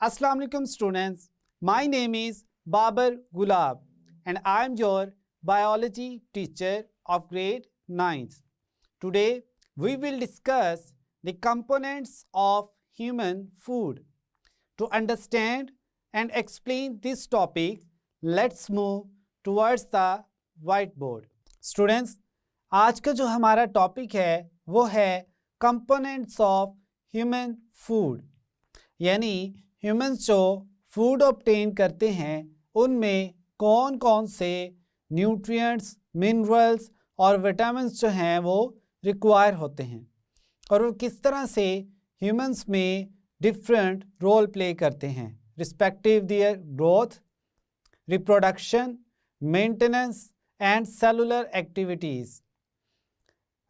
Assalamu alaikum students. My name is Babar Gulab and I am your biology teacher of grade 9th. Today we will discuss the components of human food. To understand and explain this topic, let's move towards the whiteboard. Students, आज का जो हमारा topic है वो है components of human food, यानी humans जो food obtain करते हैं उनमें कौन कौन से न्यूट्रिएंट्स, मिनरल्स और विटामिन्स जो हैं वो रिक्वायर होते हैं और वो किस तरह से ह्यूमंस में डिफरेंट रोल प्ले करते हैं respective their growth, reproduction, maintenance and cellular activities.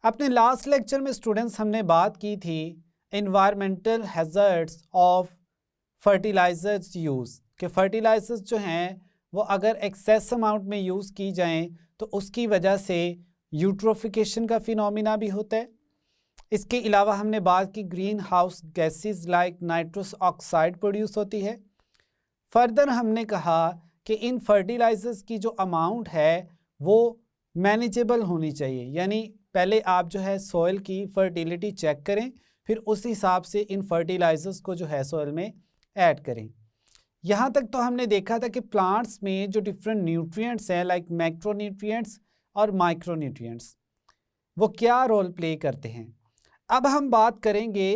अपने लास्ट लेक्चर में स्टूडेंट्स हमने बात की थी environmental hazards of fertilisers use, कि फर्टिलाइज़र्स जो हैं वो अगर एक्सेस अमाउंट में यूज़ की जाएं तो उसकी वजह से यूट्रोफिकेशन का फिनोमिना भी होता है। इसके अलावा हमने बात की green house gases like nitrous oxide produce होती है। फर्दर हमने कहा कि इन फर्टिलाइज़र्स की जो अमाउंट है वो मैनेजेबल होनी चाहिए, यानी पहले आप जो है सॉइल की फर्टिलिटी चेक करें, फिर उस हिसाब से इन फर्टिलाइज़र्स को जो है सॉइल में ऐड करें। यहाँ तक तो हमने देखा था कि प्लांट्स में जो डिफरेंट न्यूट्रिएंट्स हैं लाइक मैक्रोन्यूट्रिएंट्स और माइक्रोन्यूट्रिएंट्स वो क्या रोल प्ले करते हैं। अब हम बात करेंगे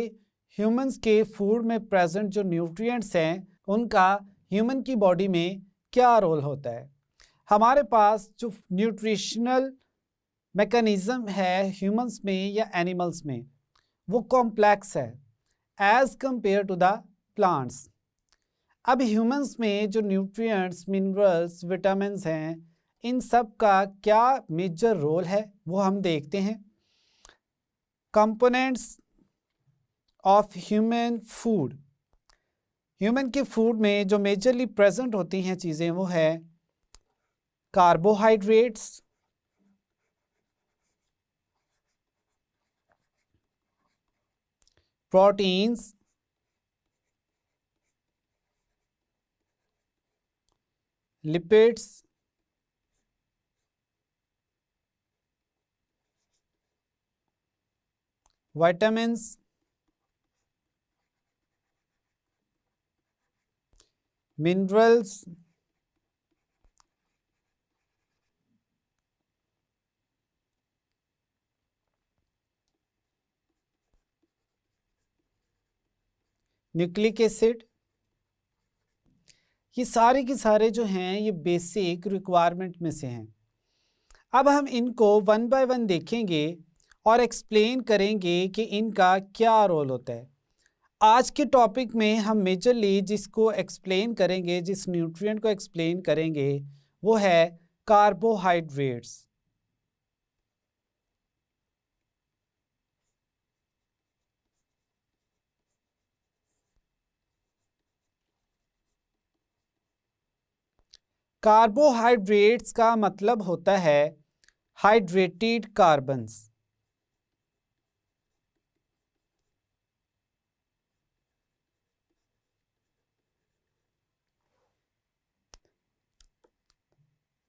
ह्यूमंस के फूड में प्रेजेंट जो न्यूट्रिएंट्स हैं उनका ह्यूमन की बॉडी में क्या रोल होता है। हमारे पास जो न्यूट्रिशनल मैकेनिज़्म है ह्यूमंस में या एनिमल्स में वो कॉम्प्लेक्स है as compare to the plants. अब ह्यूमंस में जो न्यूट्रिएंट्स, मिनरल्स, विटामिन्स हैं इन सब का क्या मेजर रोल है वो हम देखते हैं। Components of human food, human के फूड में जो मेजरली प्रेजेंट होती हैं चीज़ें वो है carbohydrates, proteins, lipids, vitamins, minerals, nucleic acid. ये सारे के सारे जो हैं ये बेसिक रिक्वायरमेंट में से हैं। अब हम इनको वन बाय वन देखेंगे और एक्सप्लेन करेंगे कि इनका क्या रोल होता है। आज के टॉपिक में हम मेजरली जिसको एक्सप्लेन करेंगे, जिस न्यूट्रिएंट को एक्सप्लेन करेंगे वो है कार्बोहाइड्रेट्स। कार्बोहाइड्रेट्स का मतलब होता है हाइड्रेटेड कार्बन्स।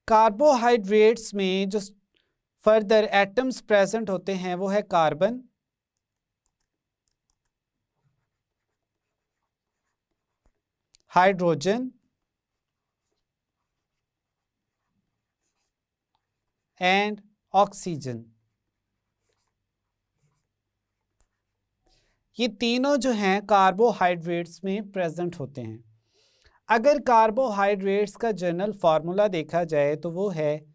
कार्बोहाइड्रेट्स में जो फर्दर एटम्स प्रेजेंट होते हैं वो है कार्बन, हाइड्रोजन एंड ऑक्सीजन। ये तीनों जो हैं कार्बोहाइड्रेट्स में प्रेजेंट होते हैं। अगर कार्बोहाइड्रेट्स का जनरल फार्मूला देखा जाए तो वो है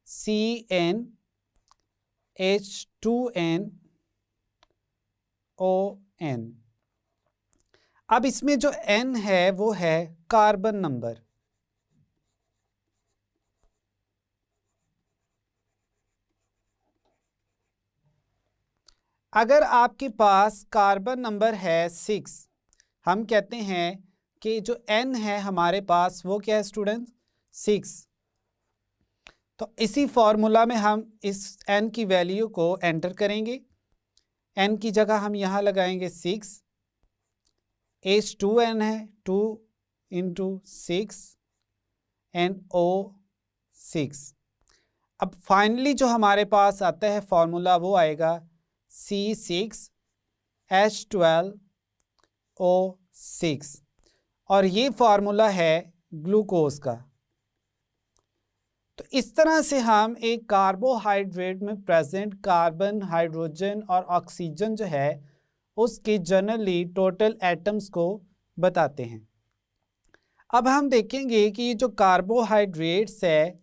CnH2nOn। अब इसमें जो N है वो है कार्बन नंबर। अगर आपके पास कार्बन नंबर है 6, हम कहते हैं कि जो N है हमारे पास वो क्या है स्टूडेंट्स 6। तो इसी फॉर्मूला में हम इस N की वैल्यू को एंटर करेंगे। N की जगह हम यहाँ लगाएंगे 6 H2N है 2 इंटू 6 NO6। अब फाइनली जो हमारे पास आता है फॉर्मूला वो आएगा C6H12O6 और ये फार्मूला है ग्लूकोज का। तो इस तरह से हम एक कार्बोहाइड्रेट में प्रेजेंट कार्बन, हाइड्रोजन और ऑक्सीजन जो है उसके जनरली टोटल एटम्स को बताते हैं। अब हम देखेंगे कि ये जो कार्बोहाइड्रेट्स है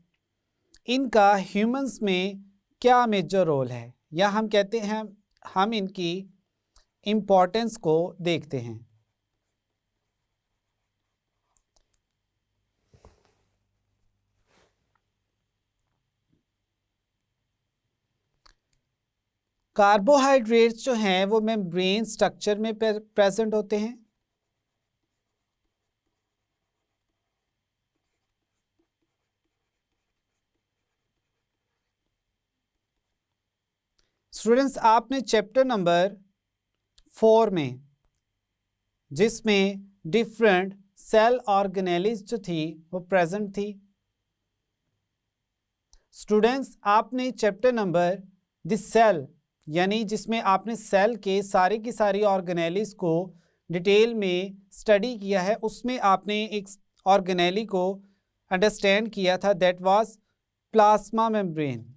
इनका ह्यूमंस में क्या मेजर रोल है, या हम कहते हैं हम इनकी इम्पोर्टेंस को देखते हैं। कार्बोहाइड्रेट्स जो हैं वो मेम्ब्रेन स्ट्रक्चर में प्रेजेंट होते हैं। स्टूडेंट्स, आपने चैप्टर नंबर 4 में, जिसमें डिफरेंट सेल ऑर्गेनेलिज जो थी वो प्रेजेंट थी, स्टूडेंट्स आपने चैप्टर नंबर द सेल यानी जिसमें आपने सेल के सारे की सारी ऑर्गेनेलिज को डिटेल में स्टडी किया है, उसमें आपने एक ऑर्गेनेली को अंडरस्टैंड किया था, दैट वाज प्लाज्मा मेम्ब्रेन।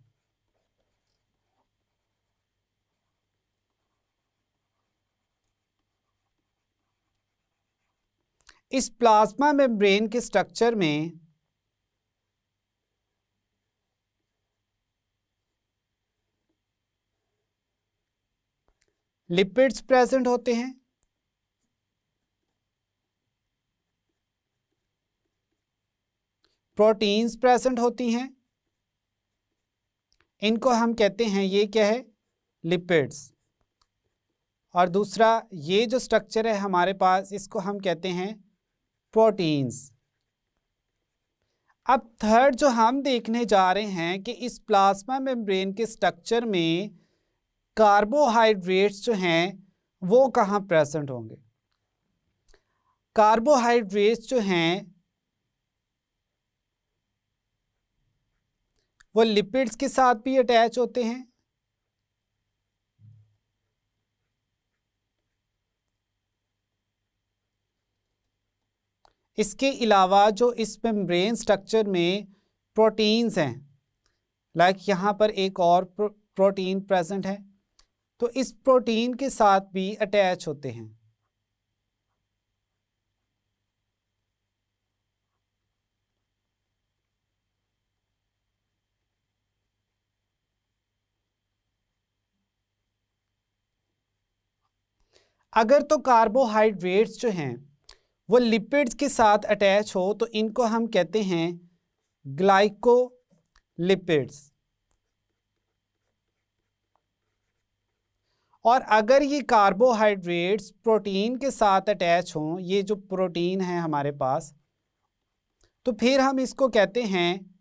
इस प्लाज्मा मेम्ब्रेन के स्ट्रक्चर में लिपिड्स प्रेजेंट होते हैं, प्रोटीन्स प्रेजेंट होती हैं, इनको हम कहते हैं, ये क्या है, लिपिड्स। और दूसरा ये जो स्ट्रक्चर है हमारे पास, इसको हम कहते हैं प्रोटीन्स। अब थर्ड जो हम देखने जा रहे हैं कि इस प्लाज्मा मेम्ब्रेन के स्ट्रक्चर में कार्बोहाइड्रेट्स जो हैं वो कहाँ प्रेजेंट होंगे। कार्बोहाइड्रेट्स जो हैं वो लिपिड्स के साथ भी अटैच होते हैं, इसके अलावा जो इस मेम्ब्रेन स्ट्रक्चर में प्रोटीन्स हैं, लाइक यहाँ पर एक और प्रोटीन प्रेजेंट है, तो इस प्रोटीन के साथ भी अटैच होते हैं। अगर तो कार्बोहाइड्रेट्स जो हैं वो लिपिड्स के साथ अटैच हो तो इनको हम कहते हैं ग्लाइकोलिपिड्स। और अगर ये कार्बोहाइड्रेट्स प्रोटीन के साथ अटैच हों, ये जो प्रोटीन है हमारे पास, तो फिर हम इसको कहते हैं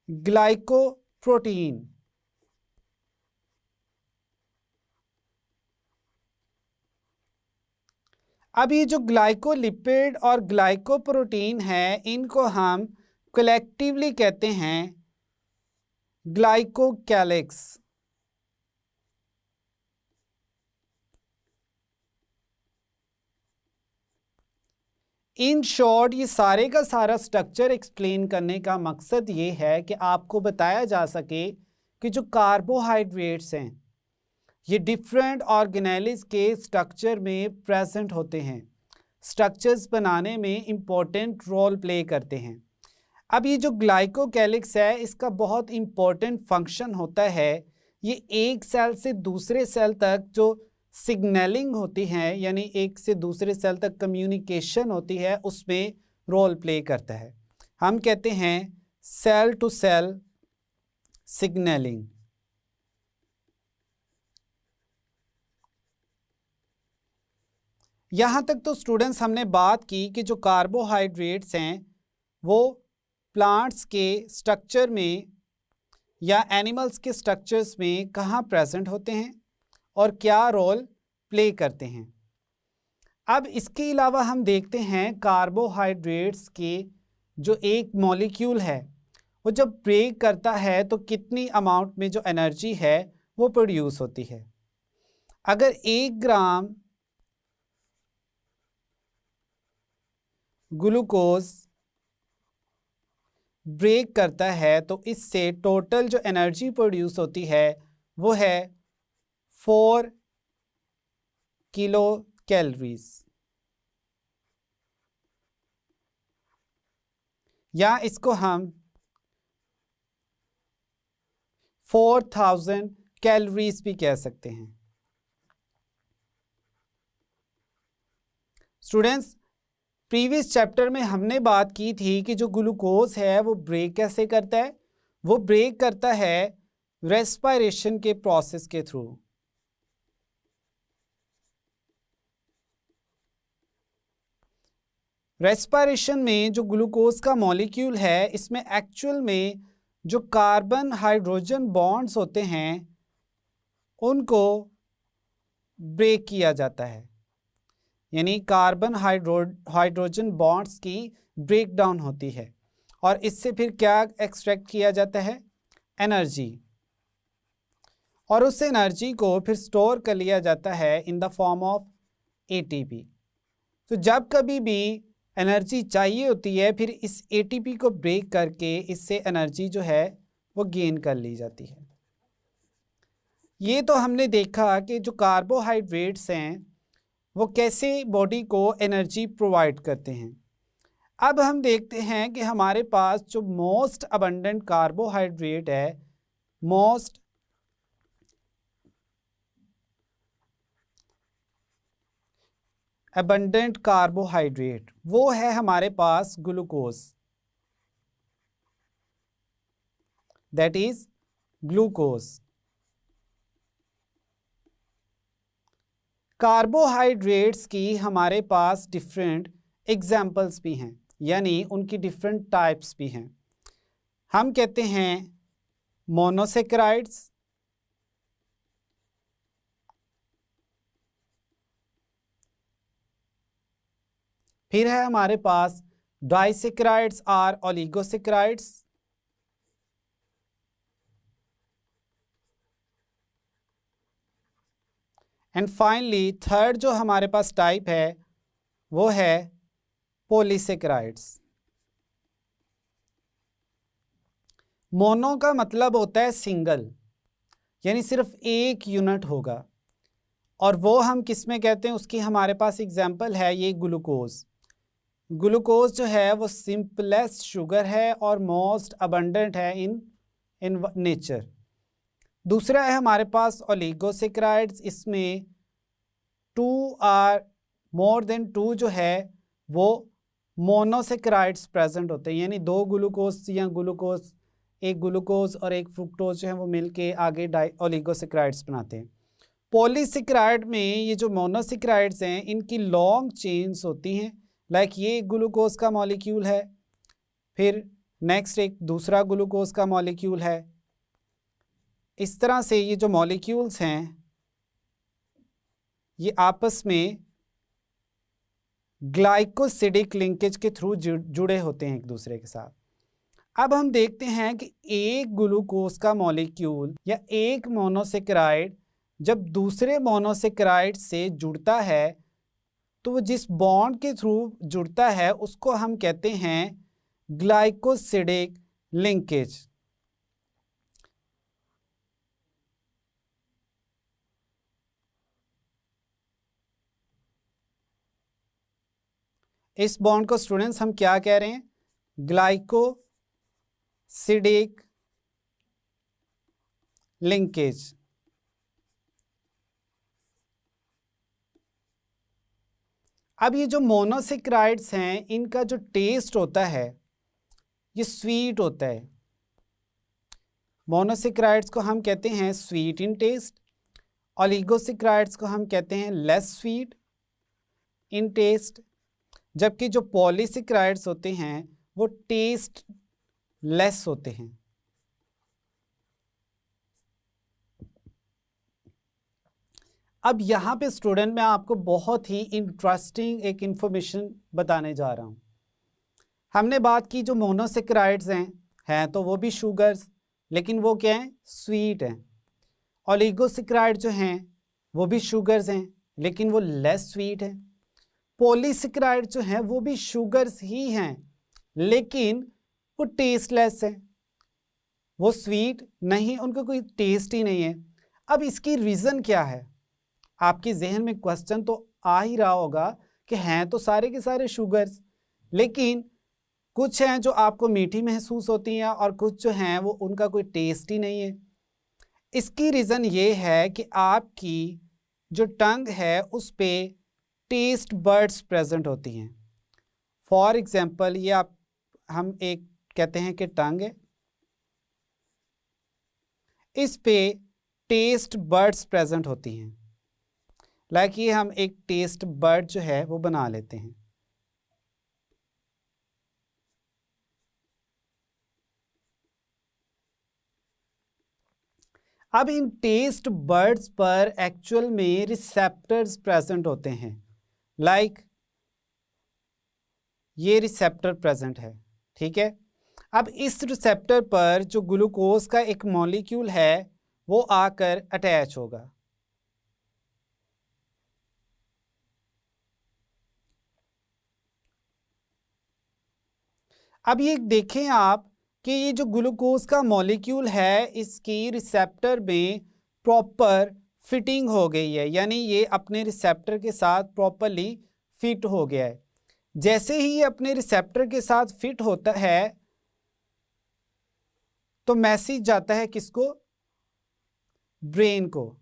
ग्लाइकोप्रोटीन। अब ये जो ग्लाइकोलिपिड और ग्लाइकोप्रोटीन है, इनको हम कलेक्टिवली कहते हैं ग्लाइकोकैलिक्स। इन शॉर्ट ये सारे का सारा स्ट्रक्चर एक्सप्लेन करने का मकसद ये है कि आपको बताया जा सके कि जो कार्बोहाइड्रेट्स हैं ये डिफरेंट ऑर्गेनेलिज के स्ट्रक्चर में प्रेजेंट होते हैं, स्ट्रक्चर्स बनाने में इम्पोर्टेंट रोल प्ले करते हैं। अब ये जो ग्लाइकोकैलिक्स है इसका बहुत इम्पोर्टेंट फंक्शन होता है, ये एक सेल से दूसरे सेल तक जो सिग्नलिंग होती है, यानी एक से दूसरे सेल तक कम्युनिकेशन होती है, उसमें रोल प्ले करता है। हम कहते हैं सेल टू सेल सिग्नलिंग। यहाँ तक तो स्टूडेंट्स हमने बात की कि जो कार्बोहाइड्रेट्स हैं वो प्लांट्स के स्ट्रक्चर में या एनिमल्स के स्ट्रक्चर्स में कहाँ प्रेजेंट होते हैं और क्या रोल प्ले करते हैं। अब इसके अलावा हम देखते हैं कार्बोहाइड्रेट्स के जो एक मॉलिक्यूल है वो जब ब्रेक करता है तो कितनी अमाउंट में जो एनर्जी है वो प्रोड्यूस होती है। अगर 1 ग्राम ग्लूकोज ब्रेक करता है तो इससे टोटल जो एनर्जी प्रोड्यूस होती है वो है 4 किलो कैलोरीज, या इसको हम 4000 कैलोरीज भी कह सकते हैं। स्टूडेंट्स, प्रीवियस चैप्टर में हमने बात की थी कि जो ग्लूकोज है वो ब्रेक कैसे करता है। वो ब्रेक करता है रेस्पिरेशन के प्रोसेस के थ्रू। रेस्पिरेशन में जो ग्लूकोज का मॉलिक्यूल है इसमें एक्चुअल में जो कार्बन हाइड्रोजन बॉन्ड्स होते हैं उनको ब्रेक किया जाता है, यानी कार्बन हाइड्रोजन बॉन्ड्स की ब्रेकडाउन होती है और इससे फिर क्या एक्सट्रैक्ट किया जाता है, एनर्जी, और उस एनर्जी को फिर स्टोर कर लिया जाता है in the form of ATP. तो जब कभी भी एनर्जी चाहिए होती है फिर इस एटीपी को ब्रेक करके इससे एनर्जी जो है वो गेन कर ली जाती है। ये तो हमने देखा कि जो कार्बोहाइड्रेट्स हैं वो कैसे बॉडी को एनर्जी प्रोवाइड करते हैं। अब हम देखते हैं कि हमारे पास जो मोस्ट अबंडेंट कार्बोहाइड्रेट है, मोस्ट अबंडेंट कार्बोहाइड्रेट, वो है हमारे पास glucose, that is glucose. Carbohydrates की हमारे पास डिफरेंट एग्जाम्पल्स भी हैं, यानी उनकी डिफरेंट टाइप्स भी हैं। हम कहते हैं मोनोसेकेराइड्स, फिर है हमारे पास डाइसेकेराइड्स और ओलिगोसेकेराइड्स, एंड फाइनली थर्ड जो हमारे पास टाइप है वो है पॉलीसेकेराइड्स। मोनो का मतलब होता है सिंगल, यानी सिर्फ एक यूनिट होगा, और वो हम किस में कहते हैं, उसकी हमारे पास एग्जाम्पल है ये ग्लूकोज। ग्लूकोज जो है वो सिंपलेस्ट शुगर है और मोस्ट अबंडेंट है इन नेचर। दूसरा है हमारे पास ओलिगोसेकेराइड्स, इसमें 2 और मोर देन 2 जो है वो मोनोसेकेराइड्स प्रेजेंट होते हैं, यानी 2 ग्लूकोज या ग्लूकोज, एक ग्लूकोज और एक फ्रुक्टोज जो है वो मिलके आगे ओलिगोसेकेराइड्स बनाते हैं। पॉलीसेकेराइड में ये जो मोनोसेकेराइड्स हैं इनकी लॉन्ग चेन्स होती हैं, लाइक ये ग्लूकोज का मॉलिक्यूल है, फिर नेक्स्ट एक दूसरा ग्लूकोज का मॉलिक्यूल है। इस तरह से ये जो मॉलिक्यूल्स हैं ये आपस में ग्लाइकोसिडिक लिंकेज के थ्रू जुड़े होते हैं एक दूसरे के साथ। अब हम देखते हैं कि एक ग्लूकोज का मॉलिक्यूल या एक मोनोसेकेराइड जब दूसरे मोनोसेकेराइड से जुड़ता है तो वो जिस बॉन्ड के थ्रू जुड़ता है उसको हम कहते हैं ग्लाइकोसिडिक लिंकेज। इस बॉन्ड को स्टूडेंट्स हम क्या कह रहे हैं, ग्लाइकोसिडिक लिंकेज। अब ये जो मोनोसेकेराइड्स हैं इनका जो टेस्ट होता है ये स्वीट होता है। मोनोसेकेराइड्स को हम कहते हैं स्वीट इन टेस्ट, ओलिगोसेकेराइड्स को हम कहते हैं लेस स्वीट इन टेस्ट, जबकि जो पॉलीसेकेराइड्स होते हैं वो टेस्ट लेस होते हैं। अब यहाँ पे स्टूडेंट मैं आपको बहुत ही इंटरेस्टिंग एक इंफॉर्मेशन बताने जा रहा हूँ। हमने बात की जो मोनोसेकेराइड्स हैं तो वो भी शुगर्स, लेकिन वो क्या हैं, स्वीट हैं। ओलिगोसेकेराइड जो हैं वो भी शुगर्स हैं, लेकिन वो लेस स्वीट हैं। पॉलीसेकेराइड जो हैं वो भी शुगर्स ही हैं, लेकिन वो टेस्टलेस हैं, वो स्वीट नहीं, उनको कोई टेस्ट ही नहीं है। अब इसकी रीज़न क्या है? आपके जहन में क्वेश्चन तो आ ही रहा होगा कि हैं तो सारे के सारे शुगर्स, लेकिन कुछ हैं जो आपको मीठी महसूस होती हैं और कुछ जो हैं वो उनका कोई टेस्ट ही नहीं है। इसकी रीज़न ये है कि आपकी जो टंग है उस पे टेस्ट बर्ड्स प्रेजेंट होती हैं। फॉर एग्जांपल ये हम एक कहते हैं कि टंग है, इस पे टेस्ट बर्ड्स प्रेजेंट होती हैं। लाइक ये हम एक टेस्ट बर्ड जो है वो बना लेते हैं। अब इन टेस्ट बर्ड्स पर एक्चुअल में रिसेप्टर्स प्रेजेंट होते हैं। लाइक ये रिसेप्टर प्रेजेंट है, ठीक है। अब इस रिसेप्टर पर जो ग्लूकोज का एक मॉलिक्यूल है वो आकर अटैच होगा। अब ये देखें आप कि ये जो ग्लूकोज का मॉलिक्यूल है इसकी रिसेप्टर में प्रॉपर फिटिंग हो गई है, यानी ये अपने रिसेप्टर के साथ प्रॉपरली फिट हो गया है। जैसे ही ये अपने रिसेप्टर के साथ फिट होता है तो मैसेज जाता है किसको? ब्रेन को।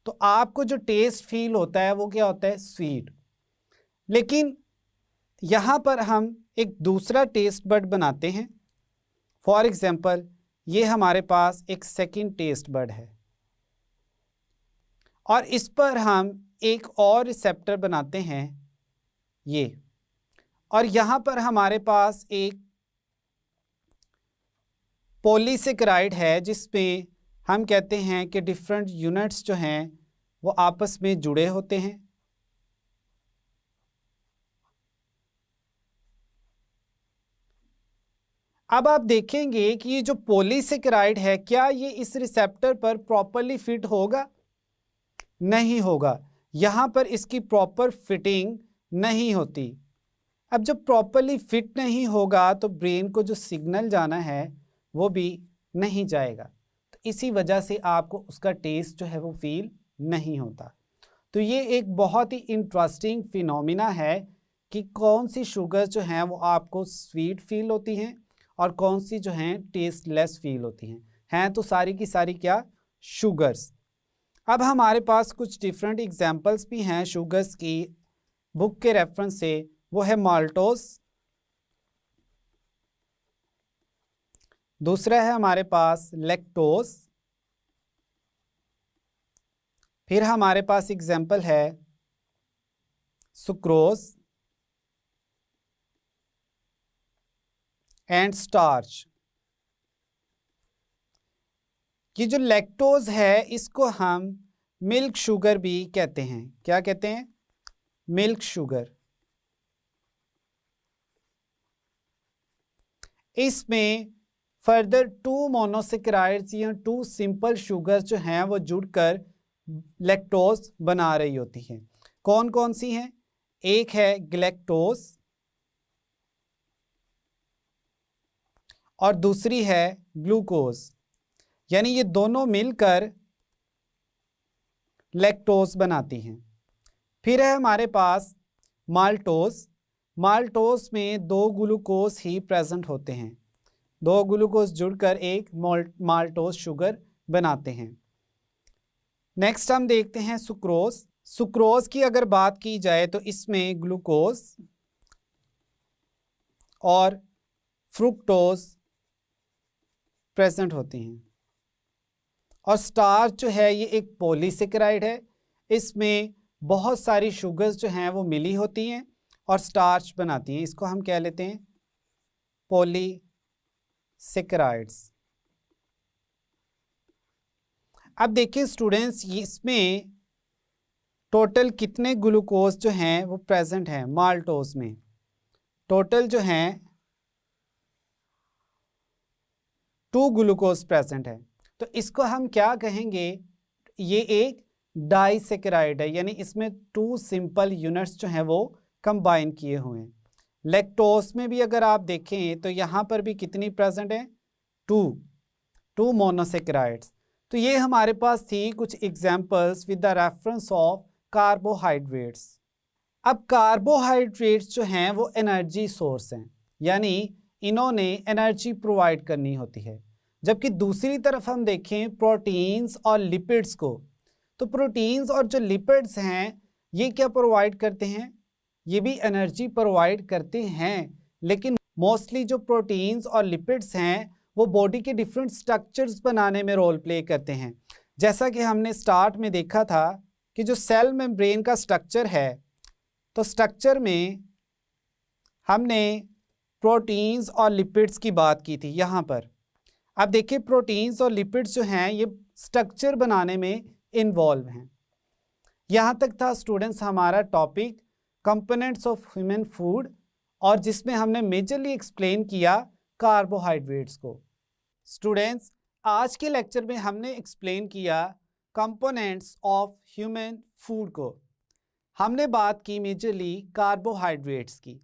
तो आपको जो टेस्ट फील होता है वो क्या होता है? स्वीट। लेकिन यहां पर हम एक दूसरा टेस्ट बड बनाते हैं। फॉर एग्जाम्पल ये हमारे पास एक सेकंड टेस्ट बड है और इस पर हम एक और रिसेप्टर बनाते हैं ये, और यहां पर हमारे पास एक पॉलीसेकेराइड है जिसमें हम कहते हैं कि डिफरेंट यूनिट्स जो हैं वो आपस में जुड़े होते हैं। अब आप देखेंगे कि ये जो पॉलीसेकेराइड है क्या ये इस रिसेप्टर पर प्रॉपरली फिट होगा? नहीं होगा। यहाँ पर इसकी प्रॉपर फिटिंग नहीं होती। अब जब प्रॉपरली फिट नहीं होगा तो ब्रेन को जो सिग्नल जाना है वो भी नहीं जाएगा, तो इसी वजह से आपको उसका टेस्ट जो है वो फील नहीं होता। तो ये एक बहुत ही इंटरेस्टिंग फिनोमिना है कि कौन सी शुगर जो हैं वो आपको स्वीट फील होती हैं और कौन सी जो हैं टेस्टलेस फील होती हैं तो सारी की सारी क्या? शुगर्स। अब हमारे पास कुछ डिफरेंट एग्जांपल्स भी हैं शुगर्स की बुक के रेफरेंस से। वो है माल्टोस, दूसरा है हमारे पास लैक्टोस, फिर हमारे पास एग्जाम्पल है सुक्रोज एंड स्टार्च। ये जो लैक्टोज है इसको हम मिल्क शुगर भी कहते हैं। क्या कहते हैं? Milk sugar. इसमें फर्दर 2 मोनोसेकेराइड्स या 2 सिंपल शुगर जो हैं वो जुड़कर लैक्टोज बना रही होती हैं। कौन कौन सी हैं? एक है गैलेक्टोज और दूसरी है ग्लूकोज, यानी ये दोनों मिलकर लैक्टोज बनाती हैं। फिर है हमारे पास माल्टोज। माल्टोज में 2 ग्लूकोज ही प्रेजेंट होते हैं, 2 ग्लूकोज जुड़कर एक माल्टोज शुगर बनाते हैं। नेक्स्ट हम देखते हैं सुक्रोज। सुक्रोज की अगर बात की जाए तो इसमें ग्लूकोज और फ्रुक्टोज प्रेजेंट होती हैं। और स्टार्च जो है ये एक पॉलीसेकेराइड है, इसमें बहुत सारी शुगर्स जो हैं वो मिली होती हैं और स्टार्च बनाती हैं। इसको हम क्या लेते हैं? पॉलीसेकेराइड्स। अब देखिए स्टूडेंट्स, इसमें टोटल कितने ग्लूकोज जो हैं वो प्रेजेंट हैं माल्टोज में। टोटल जो हैं 2 ग्लूकोज प्रेजेंट है। तो इसको हम क्या कहेंगे, ये एक डाइसेकेराइड है, यानी इसमें 2 सिंपल यूनिट्स जो हैं वो कंबाइन किए हुए हैं। लैक्टोज में भी अगर आप देखें तो यहाँ पर भी कितनी प्रेजेंट है, 2 मोनोसेकेराइड्स। तो ये हमारे पास थी कुछ examples with the reference of carbohydrates. अब कार्बोहाइड्रेट्स जो हैं वो एनर्जी सोर्स हैं, यानी इन्होंने एनर्जी प्रोवाइड करनी होती है। जबकि दूसरी तरफ हम देखें प्रोटीन्स और लिपिड्स को, तो प्रोटीन्स और जो लिपिड्स हैं ये क्या प्रोवाइड करते हैं, ये भी एनर्जी प्रोवाइड करते हैं, लेकिन मोस्टली जो प्रोटीन्स और लिपिड्स हैं वो बॉडी के डिफरेंट स्ट्रक्चर्स बनाने में रोल प्ले करते हैं। जैसा कि हमने स्टार्ट में देखा था कि जो सेल मेम्ब्रेन का स्ट्रक्चर है, तो स्ट्रक्चर में हमने प्रोटीन्स और लिपिड्स की बात की थी यहाँ पर। अब देखिए प्रोटीन्स और लिपिड्स जो हैं ये स्ट्रक्चर बनाने में इन्वॉल्व हैं। यहाँ तक था स्टूडेंट्स हमारा topic components of human food, और जिसमें हमने मेजरली एक्सप्लेन किया कार्बोहाइड्रेट्स को। स्टूडेंट्स, आज के लेक्चर में हमने एक्सप्लेन किया कंपोनेंट्स ऑफ ह्यूमन फूड को। हमने बात की मेजरली कार्बोहाइड्रेट्स की।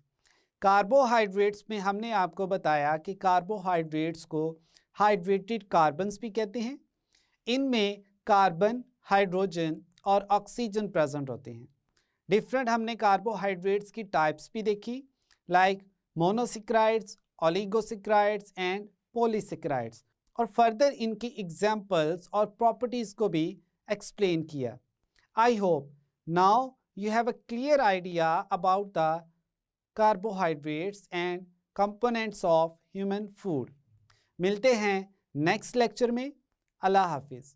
कार्बोहाइड्रेट्स में हमने आपको बताया कि कार्बोहाइड्रेट्स को हाइड्रेटेड कार्बन्स भी कहते हैं। इनमें कार्बन, हाइड्रोजन और ऑक्सीजन प्रेजेंट होते हैं। डिफरेंट हमने कार्बोहाइड्रेट्स की टाइप्स भी देखी, like monosaccharides, oligosaccharides and polysaccharides, और फर्दर इनकी एग्जाम्पल्स और प्रॉपर्टीज़ को भी एक्सप्लेन किया। I hope now you have a clear idea about the carbohydrates and components of human food. मिलते हैं नेक्स्ट लेक्चर में। अल्लाह हाफिज़।